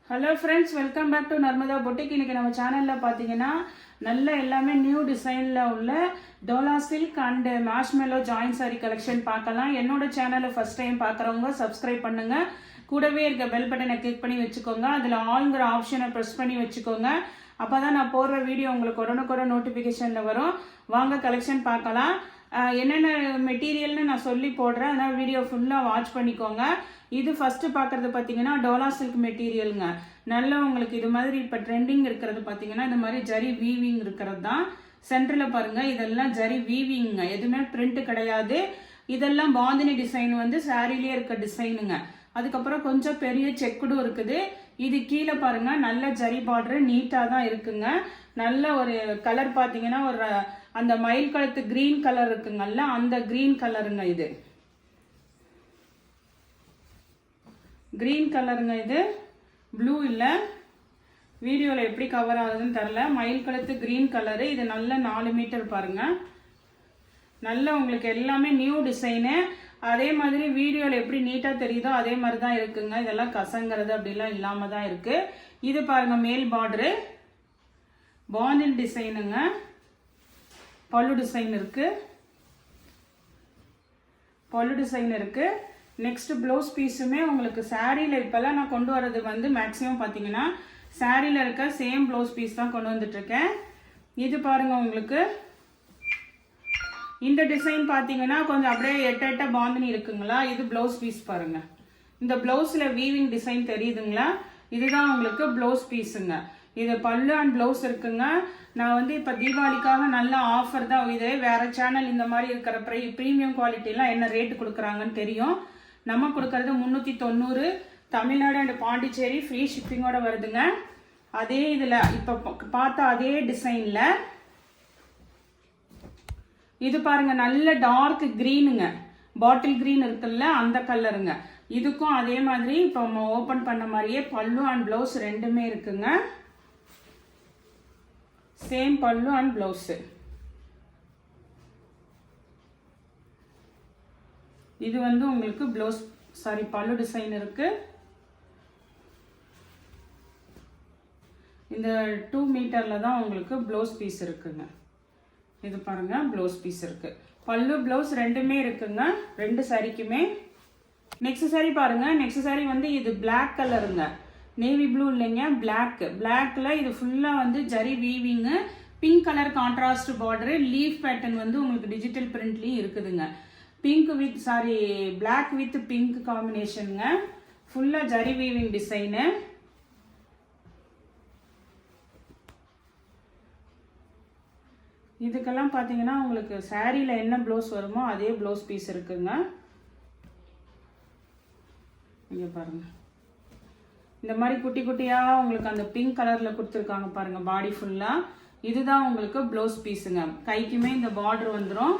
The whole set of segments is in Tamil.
Hello friends, welcome back to Narmada boutique. இன்னைக்கு நம்ம சேனலில் பார்த்தீங்கன்னா நல்ல எல்லாமே நியூ டிசைனில் உள்ள டோலா சில்க் அண்ட் மாஷ்மெலோ ஜாயின் சாரி கலெக்ஷன் பார்க்கலாம். என்னோட சேனலை ஃபர்ஸ்ட் டைம் பார்க்குறவங்க சப்ஸ்கிரைப் பண்ணுங்க. கூடவே இருக்க பெல் பட்டனை கிளிக் பண்ணி வச்சுக்கோங்க. அதில் ஆல்ங்கிற ஆப்ஷனை ப்ரெஸ் பண்ணி வச்சுக்கோங்க. அப்போ தான் நான் போடுற வீடியோ உங்களுக்கு உடனுக்குடன் நோட்டிஃபிகேஷனில் வரும். வாங்க கலெக்ஷன் பார்க்கலாம். என்னென்ன மெட்டீரியல்னு நான் சொல்லி போடுறேன், அதனால் வீடியோ ஃபுல்லாக வாட்ச் பண்ணிக்கோங்க. இது ஃபர்ஸ்ட் பார்க்குறது பார்த்தீங்கன்னா டோலா சில்க் மெட்டீரியலுங்க. நல்ல உங்களுக்கு இது மாதிரி இப்போ ட்ரெண்டிங் இருக்கிறது பார்த்தீங்கன்னா இந்த மாதிரி ஜரி வீவிங் இருக்கிறது தான். சென்டரில் பாருங்கள், இதெல்லாம் ஜரி வீவிங்க, எதுவுமே பிரிண்ட் கிடையாது. இதெல்லாம் பாந்தினி டிசைன் வந்து சாரிலேயே இருக்க டிசைனுங்க. அதுக்கப்புறம் கொஞ்சம் பெரிய செக்குடும் இருக்குது. இது கீழே பாருங்க, நல்ல ஜரி பார்டர் நீட்டாக தான் இருக்குங்க. நல்ல ஒரு கலர் பார்த்தீங்கன்னா ஒரு அந்த மயில் கழுத்து கிரீன் கலர் இருக்குங்கல்ல, அந்த கிரீன் கலருங்க. இது கிரீன் கலருங்க. இது ப்ளூ இல்லை, வீடியோவில் எப்படி கவர் ஆகுதுன்னு தெரில. மயில் கழுத்து கிரீன் கலரு. இது நல்ல 4 மீட்டர் பாருங்க. நல்ல உங்களுக்கு எல்லாமே நியூ டிசைனு. அதே மாதிரி வீடியோவில் எப்படி நீட்டாக தெரியுதோ அதே மாதிரி தான் இருக்குங்க. இதெல்லாம் கசங்கிறது அப்படிலாம் இல்லாமல் தான் இருக்கு. இது பாருங்க, மேல் பார்டரு பாந்தின் டிசைனுங்க. பல்லு டிசைன் இருக்கு, பல்லு டிசைன் இருக்கு. நெக்ஸ்ட் ப்ளவுஸ் பீஸுமே உங்களுக்கு சாரியில் இப்போல்லாம் நான் கொண்டு வர்றது வந்து மேக்ஸிமம் பார்த்தீங்கன்னா சாரியில் இருக்க சேம் ப்ளவுஸ் பீஸ் தான் கொண்டு வந்துட்டு இருக்கேன். இது பாருங்க, உங்களுக்கு இந்த டிசைன் பார்த்தீங்கன்னா கொஞ்சம் அப்படியே எட்ட பாந்தினி இருக்குங்களா. இது ப்ளவுஸ் பீஸ் பாருங்க. இந்த ப்ளவுஸில் வீவிங் டிசைன் தெரியுதுங்களா. இதுதான் உங்களுக்கு ப்ளவுஸ் பீஸுங்க. இது பல்லு அண்ட் ப்ளவுஸ் இருக்குங்க. நான் வந்து இப்போ தீபாவளிக்காக நல்ல ஆஃபர் தான். இதே வேற சேனல் இந்த மாதிரி இருக்கிற ப்ரீமியம் குவாலிட்டிலாம் என்ன ரேட்டு கொடுக்குறாங்கன்னு தெரியும். நம்ம கொடுக்கறது 390. தமிழ்நாடு அண்ட் பாண்டிச்சேரி ஃப்ரீ ஷிப்பிங்கோட வருதுங்க. அதே இதில் இப்போ பார்த்தா அதே டிசைனில் இது பாருங்க, நல்ல டார்க் கிரீனுங்க. பாட்டில் கிரீன் இருக்குல்ல, அந்த கலருங்க. இதுக்கும் அதே மாதிரி இப்போ ஓப்பன் பண்ண மாதிரியே பல்லு அண்ட் ப்ளவுஸ் ரெண்டுமே இருக்குங்க. சேம் பல்லு அண்ட் ப்ளவுஸ். இது வந்து உங்களுக்கு ப்ளவுஸ் பல்லு டிசைன் இருக்கு. இந்த 2 மீட்டர்ல தான் உங்களுக்கு ப்ளவுஸ் பீஸ் இருக்குங்க. இது பாருங்க, ப்ளவுஸ் பீஸ் இருக்கு. பல்லு ப்ளவுஸ் ரெண்டுமே இருக்குங்க, ரெண்டு சாரிக்குமே. நெக்ஸ்ட் சாரி பாருங்க. நெக்ஸ்ட் சாரி வந்து இது பிளாக் கலருங்க. நேவி ப்ளூ இல்லைங்க, பிளாக். பிளாக்ல இது ஃபுல்லா வந்து zari weaving. Pink colour contrast border. Leaf pattern வந்து உங்களுக்கு டிஜிட்டல் பிரிண்ட்லயும் இருக்குதுங்க. Pink with black with pink காம்பினேஷனுங்க. ஃபுல்லா ஜரி வீவிங் டிசைனு. இதுக்கெல்லாம் பார்த்தீங்கன்னா உங்களுக்கு சாரியில் என்ன ப்ளவுஸ் வருமோ அதே ப்ளவுஸ் பீஸ் இருக்குங்க. இங்கே பாருங்க, இந்த மாதிரி குட்டி குட்டியாக உங்களுக்கு அந்த பிங்க் கலரில் கொடுத்துருக்காங்க பாருங்க, பாடி ஃபுல்லாக. இதுதான் உங்களுக்கு ப்ளவுஸ் பீஸுங்க. கைக்குமே இந்த பார்டர் வந்துடும்.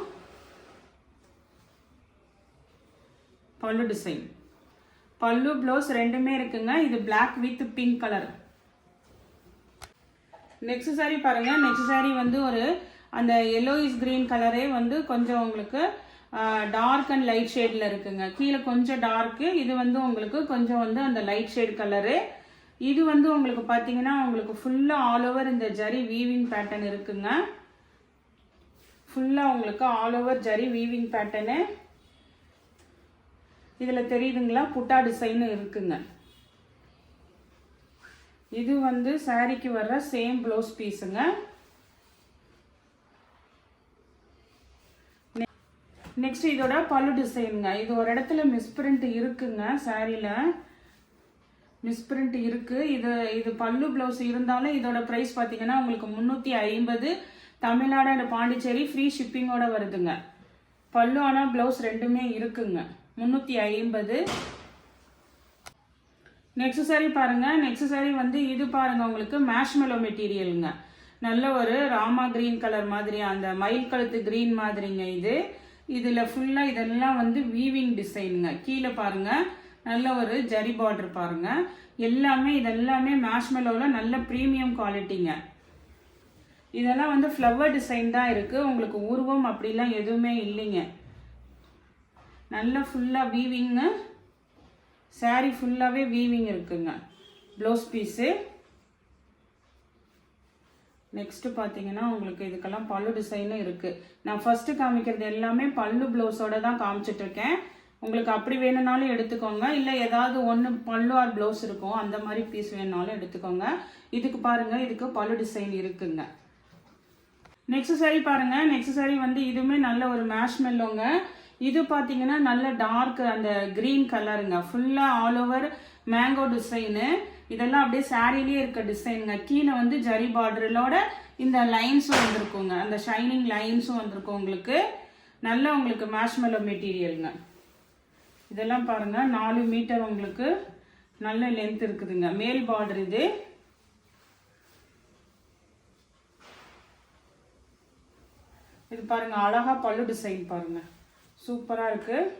பல்லு டிசைன், பல்லு ப்ளவுஸ் ரெண்டுமே இருக்குங்க. இது black with pink colour. Next sari பாருங்க. நெக்ஸ்ட் சாரி வந்து ஒரு அந்த எல்லோயிஷ் கிரீன் கலரே வந்து கொஞ்சம் உங்களுக்கு டார்க் அண்ட் லைட் ஷேட்ல இருக்குங்க. கீழே கொஞ்சம் டார்க்கு, இது வந்து உங்களுக்கு கொஞ்சம் வந்து அந்த லைட் ஷேட் கலரு. இது வந்து உங்களுக்கு பார்த்தீங்கன்னா உங்களுக்கு ஃபுல்லா ஆல் ஓவர் இந்த ஜரி வீவிங் பேட்டர்ன் இருக்குங்க. ஃபுல்லா உங்களுக்கு all over zari weaving pattern. இதுல தெரியுதுங்களா, புட்டா டிசைன் இருக்குங்க. இது வந்து சாரிக்கு வர்ற சேம் ப்ளவுஸ் பீஸுங்க. நெக்ஸ்ட் இதோட பல்லு டிசைனுங்க. இது ஒரு இடத்துல மிஸ்பிரிண்ட் இருக்குங்க. சாரியில மிஸ்பிரிண்ட் இருக்கு. இது பல்லு ப்ளவுஸ் இருந்தாலும் இதோட பிரைஸ் பார்த்தீங்கன்னா உங்களுக்கு 350. தமிழ்நாடு அண்ட் பாண்டிச்சேரி ஃப்ரீ ஷிப்பிங்கோட வருதுங்க. பல்லு ஆனால் ப்ளவுஸ் ரெண்டுமே இருக்குங்க. 350. நெக்ஸ்ட் சாரி பாருங்க. நெக்ஸ்ட் சாரி வந்து இது பாருங்க, உங்களுக்கு மேஷ்மெலோ மெட்டீரியலுங்க. நல்ல ஒரு ராமா கிரீன் கலர் மாதிரி, அந்த மயில் கழுத்து கிரீன் மாதிரிங்க. இதுல ஃபுல்லா இதெல்லாம் வந்து வீவிங் டிசைனுங்க. கீழே பாருங்க, நல்ல ஒரு ஜரி பார்டர் பாருங்க. இதெல்லாமே மேஷ்மெலோல நல்ல ப்ரீமியம் குவாலிட்டிங்க. இதெல்லாம் வந்து ஃப்ளவர் டிசைன் தான் இருக்கு. உங்களுக்கு உருவம் அப்படிலாம் எதுவுமே இல்லைங்க. நல்ல ஃபுல்லா வீவிங்கு. சாரி ஃபுல்லாவே வீவிங் இருக்குங்க. Blouse piece. நெக்ஸ்ட்டு பார்த்தீங்கன்னா உங்களுக்கு இதுக்கெல்லாம் பல்லு டிசைனும் இருக்குது. நான் ஃபஸ்ட்டு காமிக்கிறது எல்லாமே பல்லு ப்ளவுஸோடு தான் காமிச்சிட்ருக்கேன். உங்களுக்கு அப்படி வேணும்னாலும் எடுத்துக்கோங்க, இல்லை ஏதாவது ஒன்று பல்லு ஆர் ப்ளவுஸ் இருக்கும் அந்த மாதிரி பீஸ் வேணுனாலும் எடுத்துக்கோங்க. இதுக்கு பாருங்கள், இதுக்கு பல்லு டிசைன் இருக்குங்க. நெக்ஸ்ட் சாரி பாருங்கள். நெக்ஸ்ட் சாரி வந்து இதுவுமே நல்ல ஒரு மேஷ்மெல்லோங்க. இது பார்த்தீங்கன்னா நல்ல டார்க் அந்த க்ரீன் கலருங்க. ஃபுல்லாக ஆல் ஓவர் மேங்கோ டிசைனு. இதெல்லாம் அப்படியே சாரிலேயே இருக்க டிசைனுங்க. கீழே வந்து ஜரி பார்டரோட இந்த லைன்ஸும் வந்திருக்குங்க, அந்த ஷைனிங் லைன்ஸும் வந்திருக்கும் உங்களுக்கு. நல்ல உங்களுக்கு மேஷ்மெல்லோ மெட்டீரியலுங்க. இதெல்லாம் பாருங்கள் 4 மீட்டர் உங்களுக்கு நல்ல லென்த் இருக்குதுங்க. மேல் பார்டர் இது. இது பாருங்கள் அழகாக பல்லு டிசைன் பாருங்கள், சூப்பராக இருக்குது.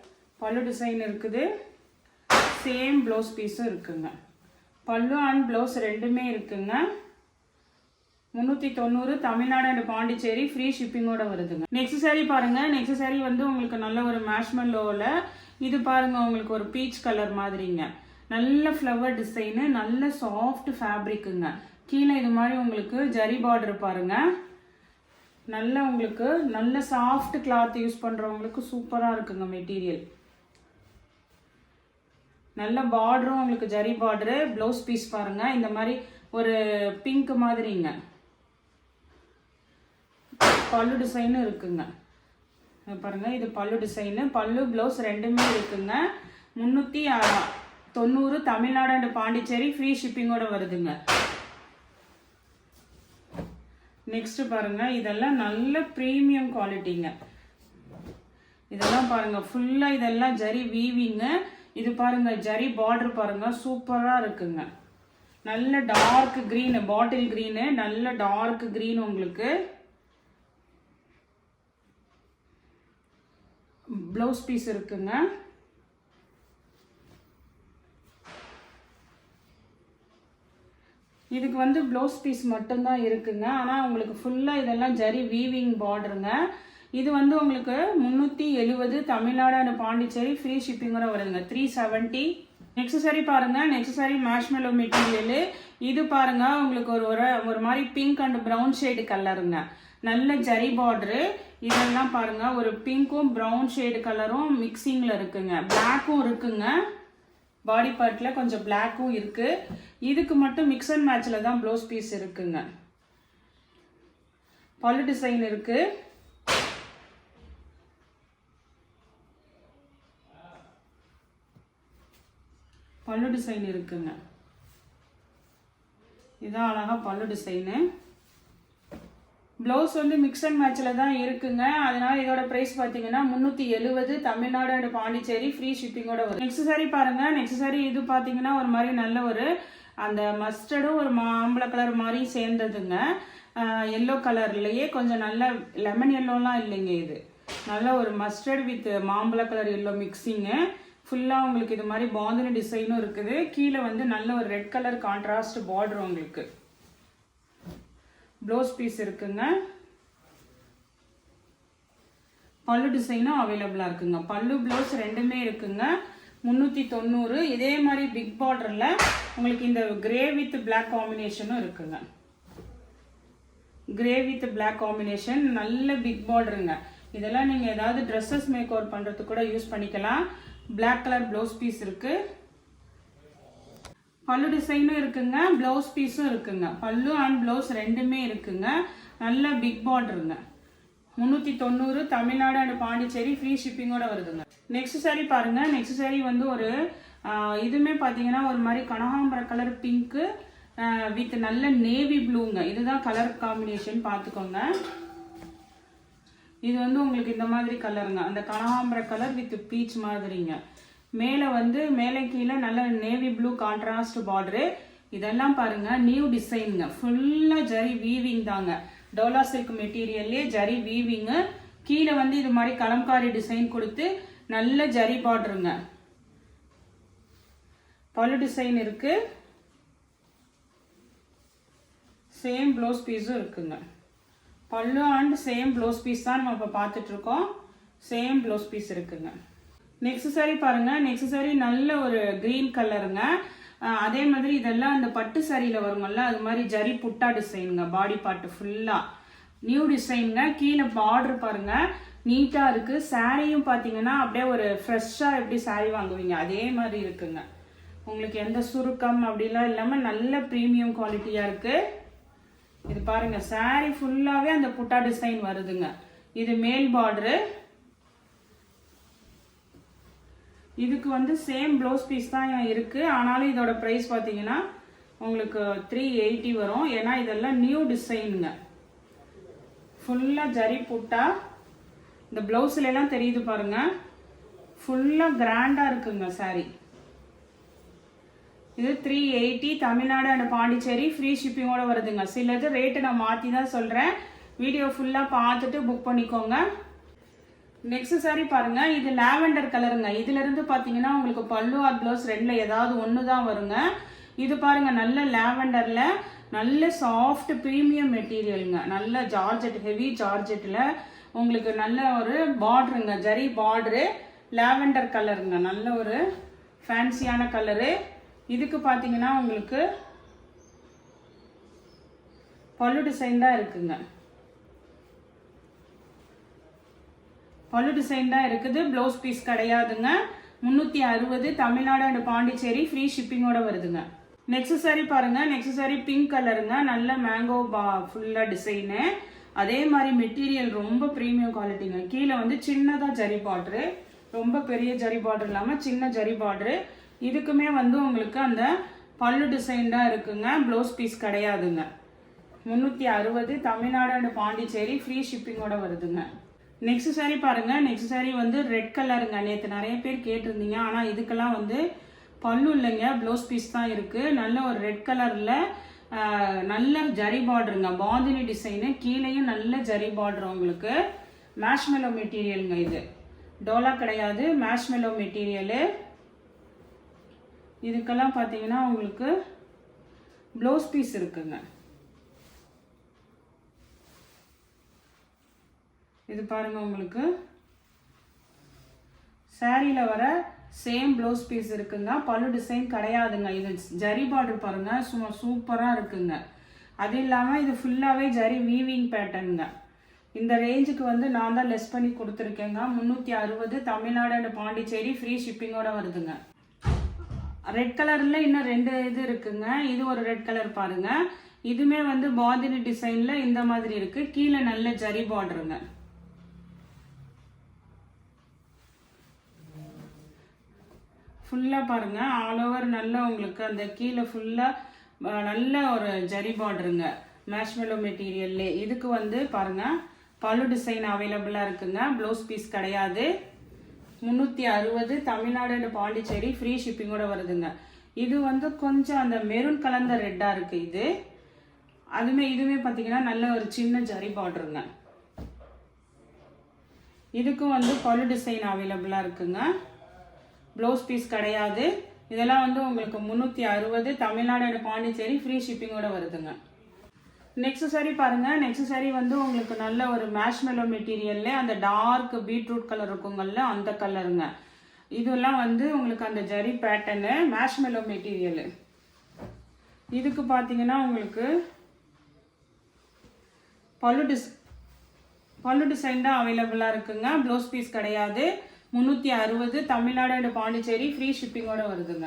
பல்லு டிசைன் இருக்குது. சேம் ப்ளவுஸ் பீஸும் இருக்குங்க. பல்லு அண்ட் ப்ளவுஸ் ரெண்டுமே இருக்குங்க. 390 தமிழ்நாடு அண்ட் பாண்டிச்சேரி, ஃப்ரீ ஷிப்பிங்கோட வருதுங்க. நெக்ஸ்ட் சாரி பாருங்க. நெக்ஸ்ட் சாரி வந்து உங்களுக்கு நல்ல ஒரு மேஷ்மெல்லோவில் இது பாருங்க, உங்களுக்கு ஒரு பீச் கலர் மாதிரிங்க. நல்ல ஃப்ளவர் டிசைனு, நல்ல சாஃப்ட் ஃபேப்ரிக்குங்க. கீழே இது மாதிரி உங்களுக்கு ஜரி பார்டர் பாருங்க. நல்ல உங்களுக்கு நல்ல சாஃப்ட் கிளாத் யூஸ் பண்ணுறவங்களுக்கு சூப்பராக இருக்குங்க மெட்டீரியல். நல்ல பார்டரும் உங்களுக்கு ஜரி பார்டரு. ப்ளவுஸ் பீஸ் பாருங்கள், இந்த மாதிரி ஒரு பிங்க் மாதிரிங்க. பல்லு டிசைனும் இருக்குங்க பாருங்கள். இது பல்லு டிசைனு. பல்லு ப்ளவுஸ் ரெண்டுமே இருக்குங்க. 390 தமிழ்நாடு அண்ட் பாண்டிச்சேரி, ஃப்ரீ ஷிப்பிங்கோட வருதுங்க. நெக்ஸ்ட் பாருங்க, இதெல்லாம் நல்ல ப்ரீமியம் குவாலிட்டிங்க. இதெல்லாம் பாருங்க, ஃபுல்லா இதெல்லாம் ஜரி வீவிங்க. இது பாருங்க ஜரி பார்டர் பாருங்க, சூப்பரா இருக்குங்க. நல்ல டார்க் கிரீன், பாட்டில் கிரீனு, நல்ல டார்க் கிரீன் உங்களுக்கு. ப்ளவுஸ் பீஸ் இருக்குங்க. இதுக்கு வந்து ப்ளவுஸ் பீஸ் மட்டும்தான் இருக்குங்க. ஆனால் உங்களுக்கு ஃபுல்லாக இதெல்லாம் ஜரி வீவிங் பார்டருங்க. இது வந்து உங்களுக்கு 370 தமிழ்நாடு அண்ட் பாண்டிச்சேரி, ஃப்ரீ ஷிப்பிங்கோட வருதுங்க. 370. நெக்ஸ்ட் சாரி பாருங்க. Next sari marshmallow material. இது பாருங்க உங்களுக்கு ஒரு மாதிரி பிங்க் அண்ட் ப்ரௌன் ஷேடு கலருங்க. நல்ல ஜரி பார்டரு. இதெல்லாம் பாருங்க ஒரு பிங்க்கும் ப்ரௌன் ஷேடு கலரும் மிக்சிங்கில் இருக்குங்க. பிளாக்கும் இருக்குங்க. பாடி பார்ட்டில் கொஞ்சம் பிளாக்கும் இருக்கு. இதுக்கு மட்டும் மிக்ஸ் அண்ட் மேட்சில் தான் ப்ளவுஸ் பீஸ் இருக்குங்க. பல்லு டிசைன் இருக்கு. பல்லு டிசைன் இருக்குங்க. இதான் அழகா பல்லு டிசைனு. ப்ளவுஸ் வந்து மிக்ஸ் அண்ட் மேட்சில் தான் இருக்குங்க. அதனால இதோட ப்ரைஸ் பார்த்தீங்கன்னா 370 தமிழ்நாடு அண்ட் பாண்டிச்சேரி, ஃப்ரீ ஷிப்பிங்கோட வரும். நெக்ஸ்ட் சாரி பாருங்க. நெக்ஸ்ட் சாரி இது பார்த்தீங்கன்னா ஒரு மாதிரி நல்ல ஒரு அந்த மஸ்டர்டும் ஒரு மாம்பழ கலர் மாதிரி சேர்ந்ததுங்க. எல்லோ கலர்லேயே கொஞ்சம் நல்ல லெமன் எல்லோலாம் இல்லைங்க. இது நல்ல ஒரு மஸ்டர்ட் வித் மாம்பழ கலர் எல்லோ மிக்சிங்கு. ஃபுல்லாக உங்களுக்கு இது மாதிரி பாந்தினி டிசைனும் இருக்குது. கீழே வந்து நல்ல ஒரு ரெட் கலர் கான்ட்ராஸ்ட் பார்டர் உங்களுக்கு. ப்ளவுஸ் பீஸ் இருக்குங்க. பல்லு டிசைனும் அவைலபிளாக இருக்குங்க. பல்லு ப்ளவுஸ் ரெண்டுமே இருக்குங்க. 390. இதே மாதிரி பிக் பார்டரில் உங்களுக்கு இந்த கிரே வித் பிளாக் காம்பினேஷனும் இருக்குங்க. கிரே வித் பிளாக் காம்பினேஷன், நல்ல பிக் பார்டருங்க. இதெல்லாம் நீங்கள் ஏதாவது ட்ரெஸ்ஸஸ் மேக் ஓவர் பண்ணுறதுக்கு கூட யூஸ் பண்ணிக்கலாம். பிளாக் கலர் ப்ளவுஸ் பீஸ் இருக்கு. பல்லு டிசைனும் இருக்குங்க, ப்ளவுஸ் பீஸும் இருக்குங்க. பல்லு அண்ட் ப்ளவுஸ் ரெண்டுமே இருக்குங்க. நல்ல பிக் பார்டருங்க. 390 தமிழ்நாடு அண்ட் பாண்டிச்சேரி, ஃப்ரீ ஷிப்பிங்கோட வருதுங்க. நெக்ஸ்ட் சாரி பாருங்க. நெக்ஸ்ட் சாரி வந்து ஒரு இதுவுமே பார்த்தீங்கன்னா ஒரு மாதிரி கனகாம்பர கலர் பிங்க்கு வித் நல்ல நேவி ப்ளூங்க. இதுதான் கலர் காம்பினேஷன் பார்த்துக்கோங்க. இது வந்து உங்களுக்கு இந்த மாதிரி கலருங்க. அந்த கனகாம்பர கலர் வித் பீச் மாதிரிங்க. மேலே வந்து மேலே கீழே நல்ல நேவி ப்ளூ கான்ட்ராஸ்ட் பார்டரு. இதெல்லாம் பாருங்க நியூ டிசைனுங்க. ஃபுல்லாக ஜரி வீவிங் தாங்க. டோலா சில்க் மெட்டீரியல்லே ஜரி வீவிங்கு. கீழே வந்து இது மாதிரி கலம்காரி டிசைன் கொடுத்து நல்ல ஜரி பார்டருங்க. பல்லு டிசைன் இருக்கு. சேம் ப்ளவுஸ் பீஸும் இருக்குங்க. பல்லு அண்ட் சேம் ப்ளவுஸ் பீஸ் தான் நம்ம இப்போ பார்த்துட்டு இருக்கோம். சேம் ப்ளவுஸ் பீஸ் இருக்குங்க. நெக்ஸ்ட் சாரி பாருங்க. நெக்ஸ்ட் சாரி நல்ல ஒரு கிரீன் கலருங்க. அதே மாதிரி இதெல்லாம் அந்த பட்டு சாரியில் வருங்கள்ல அது மாதிரி ஜரி புட்டா டிசைனுங்க. பாடி பார்ட்டு ஃபுல்லாக நியூ டிசைனுங்க. கீழே பார்டர் பாருங்க நீட்டாக இருக்குது. சாரியும் பார்த்தீங்கன்னா அப்படியே ஒரு ஃப்ரெஷ்ஷாக எப்படி சாரி வாங்குவீங்க அதே மாதிரி இருக்குங்க. உங்களுக்கு எந்த சுருக்கம் அப்படிலாம் இல்லாமல் நல்ல ப்ரீமியம் குவாலிட்டியாக இருக்குது. இது பாருங்க சாரி ஃபுல்லாகவே அந்த புட்டா டிசைன் வருதுங்க. இது மேல் பார்டரு. இதுக்கு வந்து சேம் ப்ளவுஸ் பீஸ் தான் இருக்குது. ஆனாலும் இதோட ப்ரைஸ் பார்த்தீங்கன்னா உங்களுக்கு 380 வரும். ஏன்னா இதெல்லாம் நியூ டிசைனுங்க. ஃபுல்லாக ஜரி புட்டா. இந்த ப்ளவுஸ்லாம் தெரியுது பாருங்க. ஃபுல்லாக கிராண்டாக இருக்குங்க சாரி. இது 380 தமிழ்நாடு அண்ட் பாண்டிச்சேரி ஃப்ரீ ஷிப்பிங்கோட வருதுங்க. சிலது ரேட்டு நான் மாற்றி தான் சொல்கிறேன். வீடியோ ஃபுல்லாக பார்த்துட்டு புக் பண்ணிக்கோங்க. நெக்ஸ்ட் சாரி பாருங்க. இது லாவெண்டர் கலருங்க. இதுல இருந்து பாத்தீங்கன்னா உங்களுக்கு பல்லு ஆர் ப்ளவுஸ் ரெண்டுல ஏதாவது ஒன்று தான் வருங்க. இது பாருங்க நல்ல லாவெண்டர்ல நல்ல சாஃப்ட் ப்ரீமியம் மெட்டீரியலுங்க. நல்ல ஜார்ஜெட் ஹெவி ஜார்ஜெட்ல உங்களுக்கு நல்ல ஒரு பார்டருங்க. ஜரி பார்டரு லாவெண்டர் கலருங்க. நல்ல ஒரு ஃபேன்சியான கலரு. இதுக்கு பாத்தீங்கன்னா உங்களுக்கு பல்லு டிசைன் தான் இருக்குங்க. பல்லு டிசைன் தான் இருக்குது. ப்ளவுஸ் பீஸ் கிடையாதுங்க. 360 தமிழ்நாடு அண்ட் பாண்டிச்சேரி ஃப்ரீ ஷிப்பிங்கோட வருதுங்க. நெக்ஸ்ட் சாரி பாருங்க. நெக்ஸ்ட் சாரி பிங்க் கலருங்க. நல்ல மேங்கோ ஃபுல்லா டிசைனு. அதே மாதிரி மெட்டீரியல் ரொம்ப ப்ரீமியம் குவாலிட்டிங்க. கீழே வந்து சின்னதாக ஜரி பார்டரு. ரொம்ப பெரிய ஜரி பார்டர் இல்லாமல் சின்ன ஜரி பார்டரு. இதுக்குமே வந்து உங்களுக்கு அந்த பல்லு டிசைன் தான் இருக்குங்க. ப்ளவுஸ் பீஸ் கிடையாதுங்க. 360 தமிழ்நாடு அண்ட் பாண்டிச்சேரி ஃப்ரீ ஷிப்பிங்கோட வருதுங்க. நெக்ஸ்ட் சாரி பாருங்க. நெக்ஸ்ட் சாரி வந்து ரெட் கலருங்க. நேற்று நிறைய பேர் கேட்டிருந்தீங்க. ஆனால் இதுக்கெல்லாம் வந்து பல்லு இல்லைங்க. ப்ளவுஸ் பீஸ் தான் இருக்குது. நல்ல ஒரு ரெட் கலரில் நல்ல ஜரி பார்டருங்க. பாந்தினி டிசைனு. கீழேயும் நல்ல ஜரி பார்டர். உங்களுக்கு மேஷ்மெலோ மெட்டீரியலுங்க. இது டோலா கிடையாது. Marshmallow material. இதுக்கெல்லாம் பார்த்தீங்கன்னா உங்களுக்கு ப்ளவுஸ் பீஸ் இருக்குங்க. இது பாருங்க உங்களுக்கு சாரியில வர சேம் ப்ளவுஸ் பீஸ் இருக்குங்க. பல்லு டிசைன் கிடையாதுங்க. இது ஜரி பார்டர் பாருங்க சும்மா சூப்பரா இருக்குங்க. அது இல்லாமல் இது ஃபுல்லாகவே ஜரி வீவிங் பேட்டர்னுங்க. இந்த ரேஞ்சுக்கு வந்து நான் தான் லெஸ் பண்ணி கொடுத்துருக்கேங்க. 360 தமிழ்நாடு அண்ட் பாண்டிச்சேரி ஃப்ரீ ஷிப்பிங்கோட வருதுங்க. ரெட் கலர்ல இன்னும் 2 இது இருக்குங்க. இது ஒரு ரெட் கலர் பாருங்க. இதுமே வந்து பாந்தினி டிசைன்ல இந்த மாதிரி இருக்கு. கீழே நல்ல ஜரி பார்டருங்க. ஃபுல்லாக பாருங்க ஆல் ஓவர் நல்ல உங்களுக்கு அந்த கீழே ஃபுல்லாக நல்ல ஒரு ஜரி பார்டருங்க. மேஷ்மெலோ மெட்டீரியல்லே. இதுக்கு வந்து பாருங்க பல்லு டிசைன் அவைலபிளாக இருக்குங்க. ப்ளவுஸ் பீஸ் கிடையாது. 360 தமிழ்நாடு அண்ட் பாண்டிச்சேரி ஃப்ரீ ஷிப்பிங்கோட வருதுங்க. இது வந்து கொஞ்சம் அந்த மெரூன் கலந்த ரெட்டாக இருக்குது. இது இதுவுமே பார்த்தீங்கன்னா நல்ல ஒரு சின்ன ஜரி பார்டருங்க. இதுக்கும் வந்து பல்லு டிசைன் அவைலபிளாக இருக்குங்க. ப்ளவுஸ் பீஸ் கிடையாது. இதெல்லாம் வந்து உங்களுக்கு 360 தமிழ்நாடு அண்ட் பாண்டிச்சேரி ஃப்ரீ ஷிப்பிங்கோட வருதுங்க. நெக்ஸ்ட் சாரி பாருங்க. நெக்ஸ்ட் சாரி வந்து உங்களுக்கு நல்ல ஒரு மேஷ்மெலோ மெட்டீரியல்ல அந்த டார்க் பீட்ரூட் கலர் இருக்குங்கல்ல அந்த கலருங்க. இதெல்லாம் வந்து உங்களுக்கு அந்த ஜரி பேட்டர்னு மேஷ்மெலோ மெட்டீரியல். இதுக்கு பார்த்தீங்கன்னா உங்களுக்கு பல்லு டிசைன் தான் அவைலபிளாக இருக்குங்க. ப்ளவுஸ் பீஸ் கிடையாது. 360 தமிழ்நாடு அண்ட் பாண்டிச்சேரி ஃப்ரீ ஷிப்பிங்கோட வருதுங்க.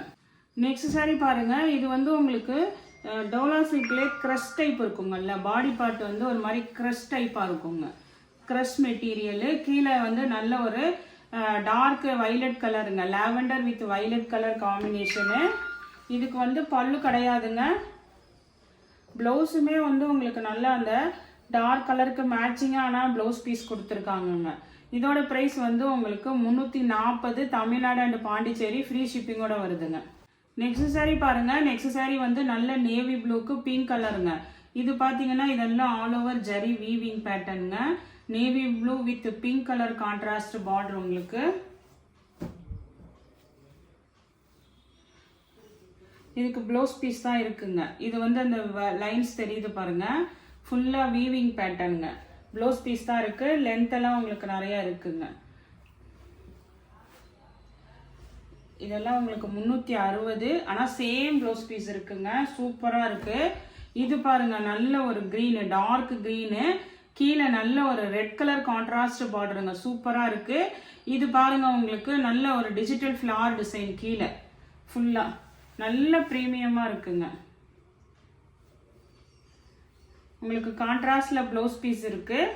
நெக்ஸ்ட் சாரி பாருங்க. இது வந்து உங்களுக்கு டோலா சில்க்லே க்ரஷ் டைப் இருக்குங்கல்ல. பாடி பார்ட் வந்து ஒரு மாதிரி க்ரஷ் டைப்பாக இருக்குங்க. Crush material. கீழே வந்து நல்ல ஒரு டார்க் வைலட் கலருங்க. Lavender with violet colour combination. இதுக்கு வந்து பல்லு கிடையாதுங்க. ப்ளவுஸுமே வந்து உங்களுக்கு நல்லா அந்த டார்க் கலருக்கு மேட்சிங்கான ப்ளவுஸ் பீஸ் கொடுத்துருக்காங்கங்க. இதோட ப்ரைஸ் வந்து உங்களுக்கு 340 தமிழ்நாடு அண்ட் பாண்டிச்சேரி ஃப்ரீ ஷிப்பிங்கோட வருதுங்க. நெக்ஸ்ட் சாரி பாருங்க. நெக்ஸ்ட் சாரி வந்து நல்ல நேவி ப்ளூக்கு பிங்க் கலருங்க. இது பார்த்தீங்கன்னா இதெல்லாம் ஆல் ஓவர் ஜரி வீவிங் பேட்டர்னுங்க. Navy blue with pink colour contrast border உங்களுக்கு. இதுக்கு ப்ளவுஸ் பீஸ் தான் இருக்குங்க. இது வந்து அந்த லைன்ஸ் தெரியுது பாருங்க. ஃபுல்லாக வீவிங் பேட்டர்னுங்க. ப்ளவுஸ் பீஸ் தான் இருக்குது. லென்த் எல்லாம் உங்களுக்கு நிறையா இருக்குங்க. இதெல்லாம் உங்களுக்கு 360. ஆனால் சேம் ப்ளவுஸ் பீஸ் இருக்குங்க, சூப்பராக இருக்குது. இது பாருங்க, நல்ல ஒரு க்ரீனு, டார்க் க்ரீனு, கீழே நல்ல ஒரு ரெட் கலர் கான்ட்ராஸ்ட் பார்டருங்க, சூப்பராக இருக்குது. இது பாருங்க, உங்களுக்கு நல்ல ஒரு டிஜிட்டல் ஃப்ளவர் டிசைன் கீழே ஃபுல்லாக நல்ல ப்ரீமியமாக இருக்குங்க. உங்களுக்கு கான்ட்ராஸ்டில் ப்ளவுஸ் பீஸ் இருக்குது,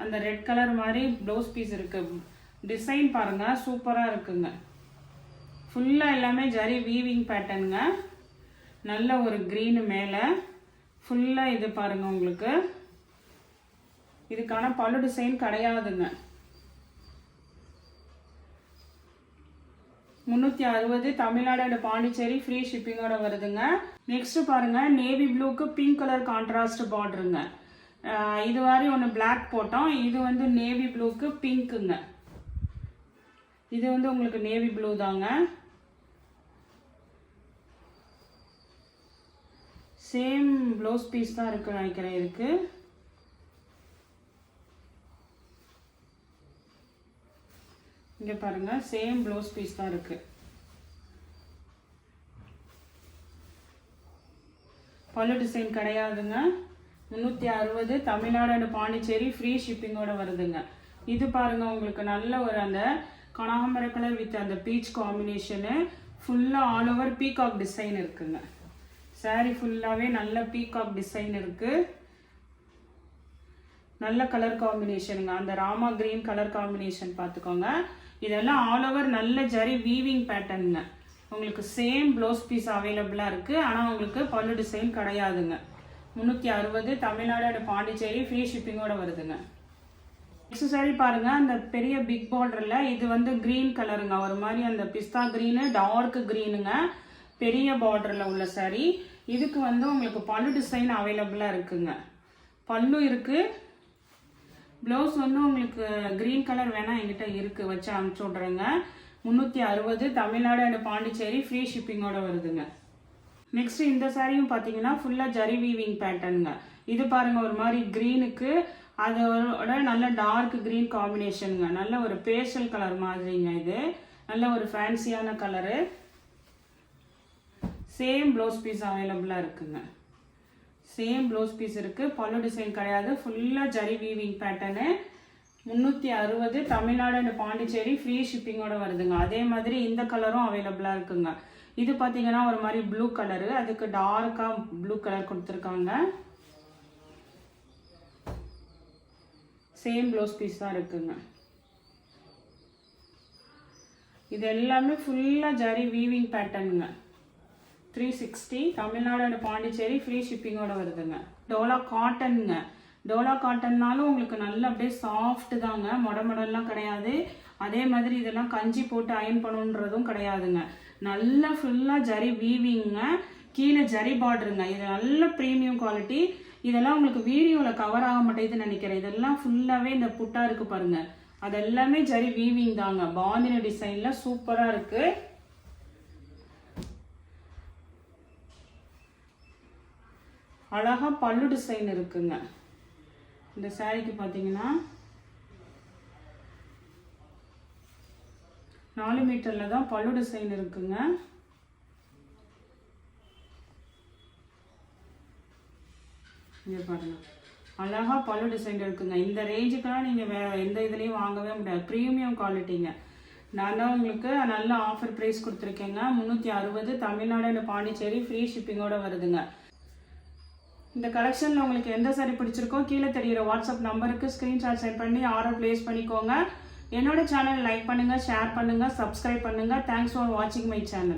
அந்த ரெட் கலர் மாதிரி ப்ளவுஸ் பீஸ் இருக்குது. டிசைன் பாருங்கள், சூப்பராக இருக்குங்க. ஃபுல்லாக எல்லாமே ஜரி வீவிங் பேட்டர்னுங்க. நல்ல ஒரு க்ரீனு மேலே ஃபுல்லாக இது பாருங்கள். உங்களுக்கு இதுக்கான பல்லு டிசைன் கிடையாதுங்க. 360 தமிழ்நாடு அண்ட் பாண்டிச்சேரி, ஃப்ரீ ஷிப்பிங்கோட வருதுங்க. நெக்ஸ்ட் பாருங்க, நேவி ப்ளூக்கு பிங்க் கலர் கான்ட்ராஸ்ட் பார்டருங்க. இது மாதிரி ஒன்று பிளாக் போட்டோம், இது வந்து நேவி ப்ளூக்கு பிங்க்குங்க. இது வந்து உங்களுக்கு நேவி ப்ளூ தாங்க. சேம் ப்ளவுஸ் பீஸ் தான் இருக்குன்னு நினைக்கிறேன். இதுக்கு இங்கே பாருங்க, சேம் ப்ளவுஸ் பீஸ் தான் இருக்கு. பல்லு டிசைன் கிடையாதுங்க. 360 தமிழ்நாடு அண்ட் பாண்டிச்சேரி, ஃப்ரீ ஷிப்பிங்கோட வருதுங்க. இது பாருங்க, உங்களுக்கு நல்ல ஒரு அந்த கனகாம்பர கலர் வித் அந்த பீச் காம்பினேஷனு, ஃபுல்லாக ஆல் ஓவர் பீகாக் டிசைன் இருக்குங்க. சாரீ ஃபுல்லாகவே நல்ல பீகாக் டிசைன் இருக்குது. நல்ல கலர் காம்பினேஷனுங்க, அந்த ராமா கிரீன் கலர் காம்பினேஷன் பார்த்துக்கோங்க. இதெல்லாம் ஆல் ஓவர் நல்ல ஜரி வீவிங் பேட்டர்னுங்க. உங்களுக்கு சேம் ப்ளவுஸ் பீஸ் அவைலபிளாக இருக்குது. ஆனால் உங்களுக்கு பல்லு டிசைன் கிடையாதுங்க. 360 தமிழ்நாடு அண்ட் பாண்டிச்சேரி, ஃப்ரீ ஷிப்பிங்கோட வருதுங்க. நெக்ஸ்ட் சாரி பாருங்க, அந்த பெரிய பிக் பார்டர்ல இது வந்து கிரீன் கலருங்க, ஒரு மாதிரி அந்த பிஸ்தா கிரீனு, டார்க் கிரீனுங்க, பெரிய பார்டர்ல உள்ள சாரி. இதுக்கு வந்து உங்களுக்கு பல்லு டிசைன் அவைலபிளா இருக்குங்க. பல்லு இருக்கு, பிளவுஸ் வந்து உங்களுக்கு கிரீன் கலர் வேணா என்கிட்ட இருக்கு, வச்சு அனுப்பிச்சு விட்றேங்க. 360 தமிழ்நாடு அண்ட் பாண்டிச்சேரி, ஃப்ரீ ஷிப்பிங்கோட வருதுங்க. நெக்ஸ்ட் இந்த சாரியும் பார்த்தீங்கன்னா ஃபுல்லாக ஜரி வீவிங் பேட்டர்னுங்க. இது பாருங்க, ஒரு மாதிரி க்ரீனுக்கு அதோட நல்ல டார்க் க்ரீன் காம்பினேஷனுங்க. நல்ல ஒரு பேஸ்டல் கலர் மாதிரிங்க. இது நல்ல ஒரு ஃபேன்சியான கலரு. சேம் ப்ளவுஸ் பீஸ் அவைலபிளாக இருக்குங்க. சேம் ப்ளவுஸ் பீஸ் இருக்குது, பல்லு டிசைன் கிடையாது, ஃபுல்லாக zari weaving pattern. 360 Tamil Nadu and Pondicherry, free ஷிப்பிங்கோட வருதுங்க. அதே மாதிரி இந்த கலரும் அவைலபிளாக இருக்குங்க. இது பார்த்தீங்கன்னா ஒரு மாதிரி ப்ளூ கலரு, அதுக்கு டார்க்காக ப்ளூ கலர் கொடுத்துருக்காங்க. சேம் ப்ளவுஸ் பீஸ் தான் இருக்குங்க. இது எல்லாமே ஃபுல்லாக ஜரி வீவிங் பேட்டர்னுங்க. 360 தமிழ்நாடு அண்ட் பாண்டிச்சேரி, ஃப்ரீ ஷிப்பிங்கோட வருதுங்க. டோலா காட்டனுங்க. டோலா காட்டன்னாலும் உங்களுக்கு நல்ல அப்படியே சாஃப்ட் தாங்க, மொடலாம் கிடையாது. அதே மாதிரி இதெல்லாம் கஞ்சி போட்டு அயன் பண்ணணுன்றதும் கிடையாதுங்க. நல்லா ஃபுல்லாக ஜரி வீவிங்க, கீழே ஜரி பார்டருங்க. இது நல்ல ப்ரீமியம் குவாலிட்டி. இதெல்லாம் உங்களுக்கு வீடியோவில் கவர் ஆக மாட்டேங்குதுன்னு நினைக்கிறேன். இதெல்லாம் ஃபுல்லாகவே இந்த புட்டா இருக்கு பாருங்க, அது எல்லாமே ஜரி வீவிங் தாங்க. பாந்தினி டிசைனில் சூப்பராக இருக்கு. அழகா பல்லு டிசைன் இருக்குங்க. இந்த சாரிக்கு பார்த்தீங்கன்னா 4 மீட்டர்ல தான் பல்லு டிசைன் இருக்குங்க. இங்க பாருங்க, அழகா பல்லு டிசைன் இருக்குங்க. இந்த ரேஞ்சுக்கெல்லாம் நீங்க வேற எந்த இதுலயும் வாங்கவே முடியாது, ப்ரீமியம் குவாலிட்டிங்க. நான் தான் உங்களுக்கு நல்ல ஆஃபர் ப்ரைஸ் கொடுத்துருக்கேங்க. 360 தமிழ்நாடு அண்ட் பாண்டிச்சேரி, ஃப்ரீ ஷிப்பிங்கோட வருதுங்க. இந்த கலெக்ஷனில் உங்களுக்கு எந்த சாரி பிடிச்சிருக்கோ கீழே தெரிகிற வாட்ஸ்அப் நம்பருக்கு ஸ்க்ரீன்ஷாட் சென்ட் பண்ணி ஆர்டர் ப்ளேஸ் பண்ணிக்கோங்க. என்னோட சேனல் லைக் பண்ணுங்கள், ஷேர் பண்ணுங்கள், சப்ஸ்கிரைப் பண்ணுங்கள். தேங்க்ஸ் ஃபார் வாட்சிங் மை சேனல்.